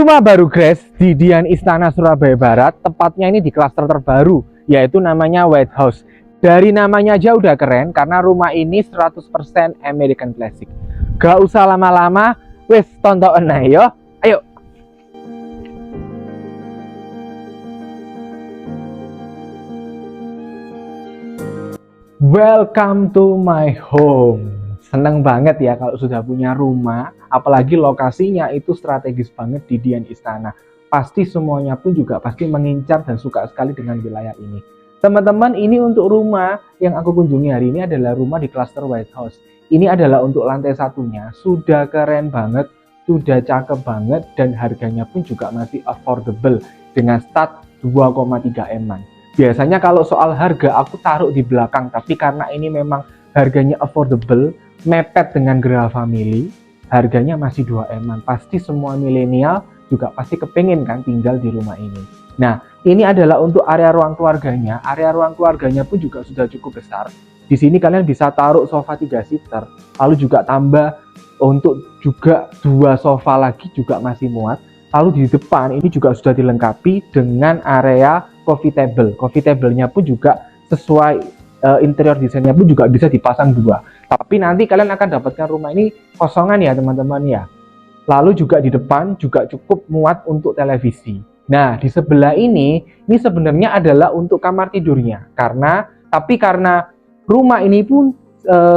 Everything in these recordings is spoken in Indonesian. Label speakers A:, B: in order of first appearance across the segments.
A: Rumah baru Grace di Dian Istana Surabaya Barat, tepatnya ini di klaster terbaru, yaitu namanya White House. Dari namanya aja udah keren, karena rumah ini 100% American Classic. Gak usah lama-lama, wes tonton yo. Ayo. Welcome to my home. Seneng banget ya kalau sudah punya rumah, apalagi lokasinya itu strategis banget di Dian Istana. Pasti semuanya pun juga pasti mengincar dan suka sekali dengan wilayah ini. Teman-teman, ini untuk rumah yang aku kunjungi hari ini adalah rumah di klaster White House. Ini adalah untuk lantai satunya, sudah keren banget, sudah cakep banget, dan harganya pun juga masih affordable dengan start 2,3 M-an. Biasanya kalau soal harga aku taruh di belakang, tapi karena ini memang harganya affordable, mepet dengan Gera Family, harganya masih 2 M-an. Pasti semua milenial juga pasti kepengen kan tinggal di rumah ini. Nah, ini adalah untuk area ruang keluarganya. Area ruang keluarganya pun juga sudah cukup besar. Di sini kalian bisa taruh sofa 3 seater, lalu juga tambah untuk juga 2 sofa lagi juga masih muat. Lalu di depan ini juga sudah dilengkapi dengan area coffee table. Coffee table-nya pun juga sesuai interior desainnya pun juga bisa dipasang 2. Tapi nanti kalian akan dapatkan rumah ini kosongan ya teman-teman ya. Lalu juga di depan juga cukup muat untuk televisi. Nah, di sebelah ini sebenarnya adalah untuk kamar tidurnya. Karena rumah ini pun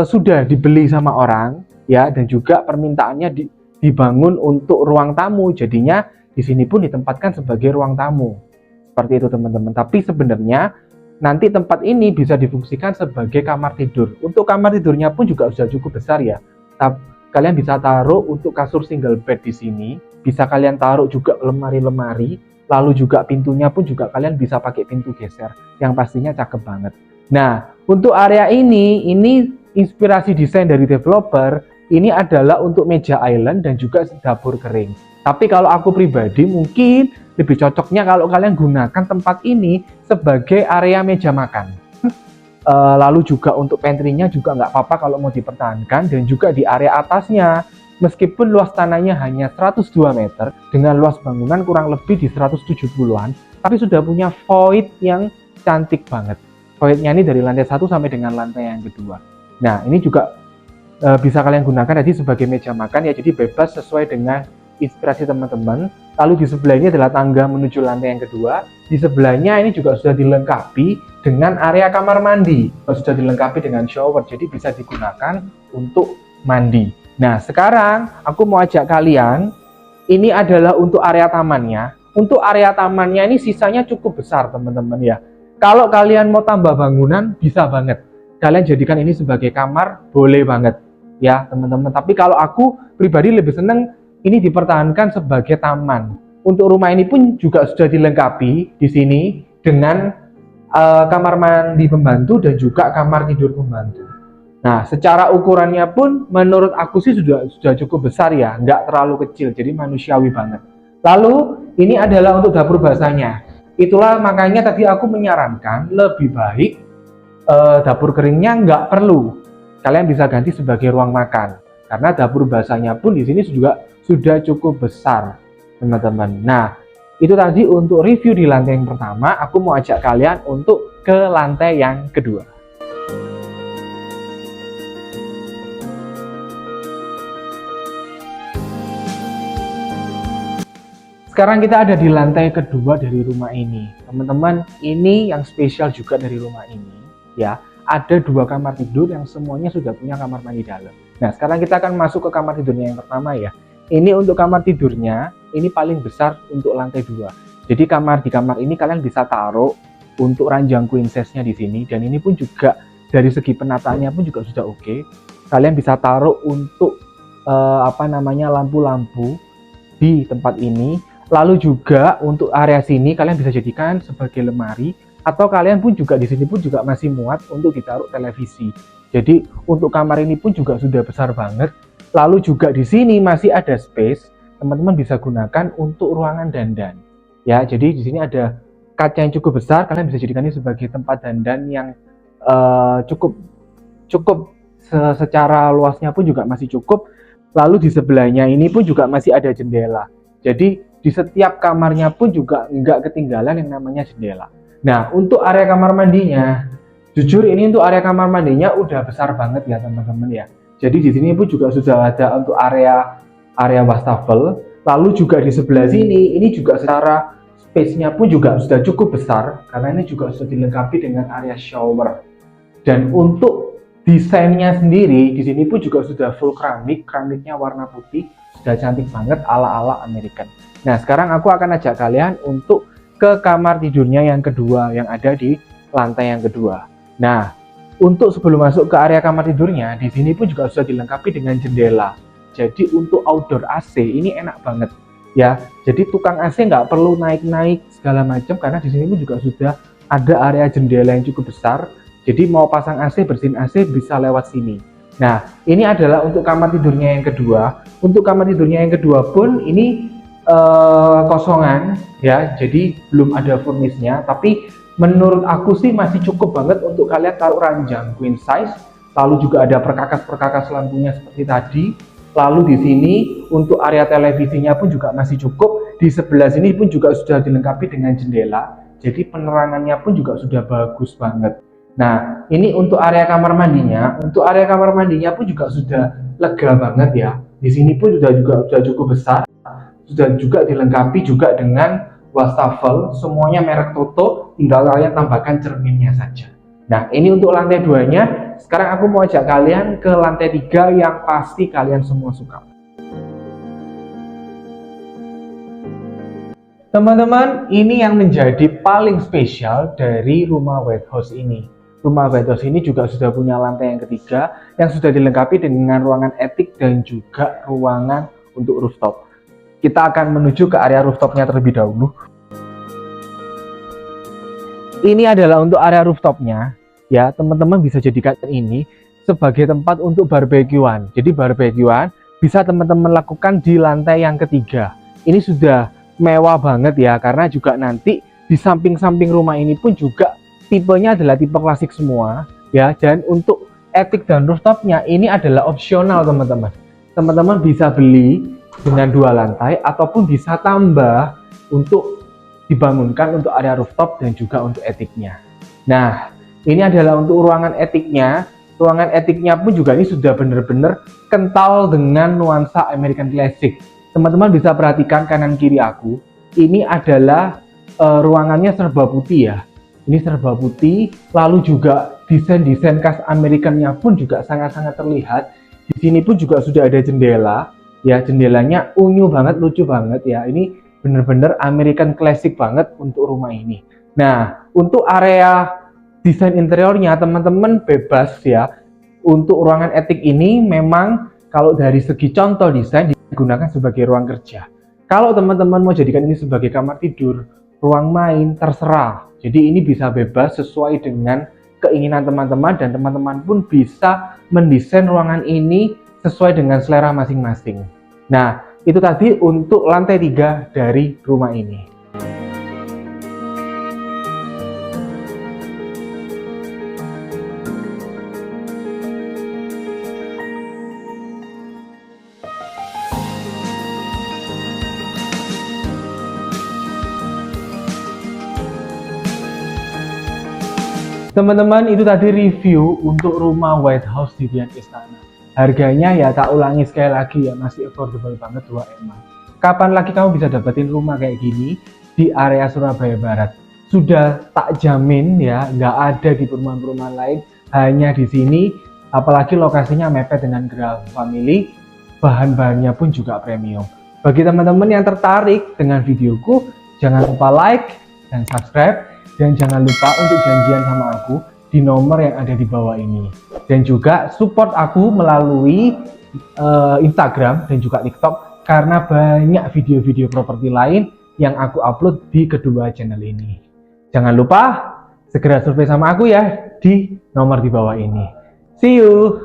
A: sudah dibeli sama orang ya, dan juga permintaannya dibangun untuk ruang tamu. Jadinya di sini pun ditempatkan sebagai ruang tamu. Seperti itu teman-teman. Tapi sebenarnya nanti tempat ini bisa difungsikan sebagai kamar tidur. Untuk kamar tidurnya pun juga sudah cukup besar ya. Kalian bisa taruh untuk kasur single bed di sini. Bisa kalian taruh juga lemari-lemari. Lalu juga pintunya pun juga kalian bisa pakai pintu geser. Yang pastinya cakep banget. Nah, untuk area ini inspirasi desain dari developer. Ini adalah untuk meja island dan juga dapur kering. Tapi kalau aku pribadi mungkin lebih cocoknya kalau kalian gunakan tempat ini sebagai area meja makan. Lalu juga untuk pantry-nya juga nggak apa-apa kalau mau dipertahankan. Dan juga di area atasnya, meskipun luas tanahnya hanya 102 meter, dengan luas bangunan kurang lebih di 170-an, tapi sudah punya void yang cantik banget. Void-nya ini dari lantai 1 sampai dengan lantai yang kedua. Nah, ini juga bisa kalian gunakan tadi sebagai meja makan ya, jadi bebas sesuai dengan inspirasi teman-teman. Lalu di sebelah ini adalah tangga menuju lantai yang kedua. Di sebelahnya ini juga sudah dilengkapi dengan area kamar mandi. Sudah dilengkapi dengan shower, jadi bisa digunakan untuk mandi. Nah, sekarang aku mau ajak kalian, ini adalah untuk area tamannya. Untuk area tamannya ini sisanya cukup besar teman-teman ya. Kalau kalian mau tambah bangunan, bisa banget. Kalian jadikan ini sebagai kamar, boleh banget ya teman-teman. Tapi kalau aku pribadi lebih seneng ini dipertahankan sebagai taman. Untuk rumah ini pun juga sudah dilengkapi di sini dengan kamar mandi pembantu dan juga kamar tidur pembantu. Nah, secara ukurannya pun menurut aku sih sudah cukup besar ya, nggak terlalu kecil, jadi manusiawi banget. Lalu ini adalah untuk dapur basahnya. Itulah makanya tadi aku menyarankan lebih baik dapur keringnya nggak perlu. Kalian bisa ganti sebagai ruang makan. Karena dapur basahnya pun di sini juga sudah cukup besar, teman-teman. Nah, itu tadi untuk review di lantai yang pertama. Aku mau ajak kalian untuk ke lantai yang kedua. Sekarang kita ada di lantai kedua dari rumah ini. Teman-teman, ini yang spesial juga dari rumah ini, ya. Ada 2 kamar tidur yang semuanya sudah punya kamar mandi dalam. Nah, sekarang kita akan masuk ke kamar tidurnya yang pertama ya. Ini untuk kamar tidurnya, ini paling besar untuk lantai 2. Jadi di kamar ini kalian bisa taruh untuk ranjang queen size-nya di sini. Dan ini pun juga dari segi penataannya pun juga sudah oke. Kalian bisa taruh untuk lampu-lampu di tempat ini. Lalu juga untuk area sini kalian bisa jadikan sebagai lemari. Atau kalian pun juga di sini pun juga masih muat untuk ditaruh televisi. Jadi untuk kamar ini pun juga sudah besar banget. Lalu juga di sini masih ada space, teman-teman bisa gunakan untuk ruangan dandan. Ya, jadi di sini ada kaca yang cukup besar, kalian bisa jadikan ini sebagai tempat dandan yang cukup secara luasnya pun juga masih cukup. Lalu di sebelahnya ini pun juga masih ada jendela. Jadi di setiap kamarnya pun juga nggak ketinggalan yang namanya jendela. Nah, untuk area kamar mandinya, jujur ini untuk area kamar mandinya udah besar banget ya teman-teman ya. Jadi di sini pun juga sudah ada untuk area wastafel. Lalu juga di sebelah sini, ini juga secara space-nya pun juga sudah cukup besar karena ini juga sudah dilengkapi dengan area shower. Dan untuk desainnya sendiri di sini pun juga sudah full keramik, keramiknya warna putih, sudah cantik banget ala-ala American. Nah, sekarang aku akan ajak kalian untuk ke kamar tidurnya yang kedua yang ada di lantai yang kedua. Nah, untuk sebelum masuk ke area kamar tidurnya, di sini pun juga sudah dilengkapi dengan jendela. Jadi untuk outdoor AC ini enak banget ya. Jadi tukang AC nggak perlu naik-naik segala macam karena di sini pun juga sudah ada area jendela yang cukup besar. Jadi mau pasang AC, bersihin AC bisa lewat sini. Nah, ini adalah untuk kamar tidurnya yang kedua. Untuk kamar tidurnya yang kedua pun ini kosongan ya, jadi belum ada furnisnya, tapi menurut aku sih masih cukup banget untuk kalian taruh ranjang queen size. Lalu juga ada perkakas lampunya seperti tadi. Lalu di sini untuk area televisinya pun juga masih cukup. Di sebelah sini pun juga sudah dilengkapi dengan jendela, jadi penerangannya pun juga sudah bagus banget. Nah, ini untuk area kamar mandinya. Untuk area kamar mandinya pun juga sudah lega banget ya. Di sini pun sudah cukup besar. Sudah juga dilengkapi juga dengan wastafel, semuanya merek Toto, tinggal kalian tambahkan cerminnya saja. Nah, ini untuk lantai 2-nya. Sekarang aku mau ajak kalian ke lantai 3 yang pasti kalian semua suka. Teman-teman, ini yang menjadi paling spesial dari rumah White House ini. Rumah White House ini juga sudah punya lantai yang ketiga yang sudah dilengkapi dengan ruangan etik dan juga ruangan untuk rooftop. Kita akan menuju ke area rooftopnya terlebih dahulu. Ini adalah untuk area rooftopnya ya, teman-teman bisa jadikan ini sebagai tempat untuk barbekyuan. Jadi barbekyuan bisa teman-teman lakukan di lantai yang ketiga. Ini sudah mewah banget ya, karena juga nanti di samping-samping rumah ini pun juga tipenya adalah tipe klasik semua ya. Dan untuk etik dan rooftopnya ini adalah opsional teman-teman. Teman-teman bisa beli dengan 2 lantai ataupun bisa tambah untuk dibangunkan untuk area rooftop dan juga untuk etiknya. Nah, ini adalah untuk ruangan etiknya. Ruangan etiknya pun juga ini sudah benar-benar kental dengan nuansa American Classic. Teman-teman bisa perhatikan kanan kiri aku. Ini adalah ruangannya serba putih ya. Ini serba putih, lalu juga desain-desain khas Americannya pun juga sangat-sangat terlihat. Di sini pun juga sudah ada jendela. Ya, jendelanya unyu banget, lucu banget ya. Ini bener-bener American Classic banget untuk rumah ini. Nah, untuk area desain interiornya teman-teman bebas ya. Untuk ruangan etik ini memang kalau dari segi contoh desain digunakan sebagai ruang kerja. Kalau teman-teman mau jadikan ini sebagai kamar tidur, ruang main, terserah. Jadi ini bisa bebas sesuai dengan keinginan teman-teman, dan teman-teman pun bisa mendesain ruangan ini sesuai dengan selera masing-masing. Nah, itu tadi untuk lantai 3 dari rumah ini. Teman-teman, itu tadi review untuk rumah White House di Dian Istana. Harganya ya tak ulangi sekali lagi ya, masih affordable banget 2M. Kapan lagi kamu bisa dapetin rumah kayak gini di area Surabaya Barat? Sudah tak jamin ya, nggak ada di perumahan-perumahan lain, hanya di sini. Apalagi lokasinya mepet dengan Grand Family, bahan-bahannya pun juga premium. Bagi teman-teman yang tertarik dengan videoku, jangan lupa like dan subscribe. Dan jangan lupa untuk janjian sama aku di nomor yang ada di bawah ini. Dan juga support aku melalui Instagram dan juga TikTok, karena banyak video-video properti lain yang aku upload di kedua channel ini. Jangan lupa segera survei sama aku ya di nomor di bawah ini. See you!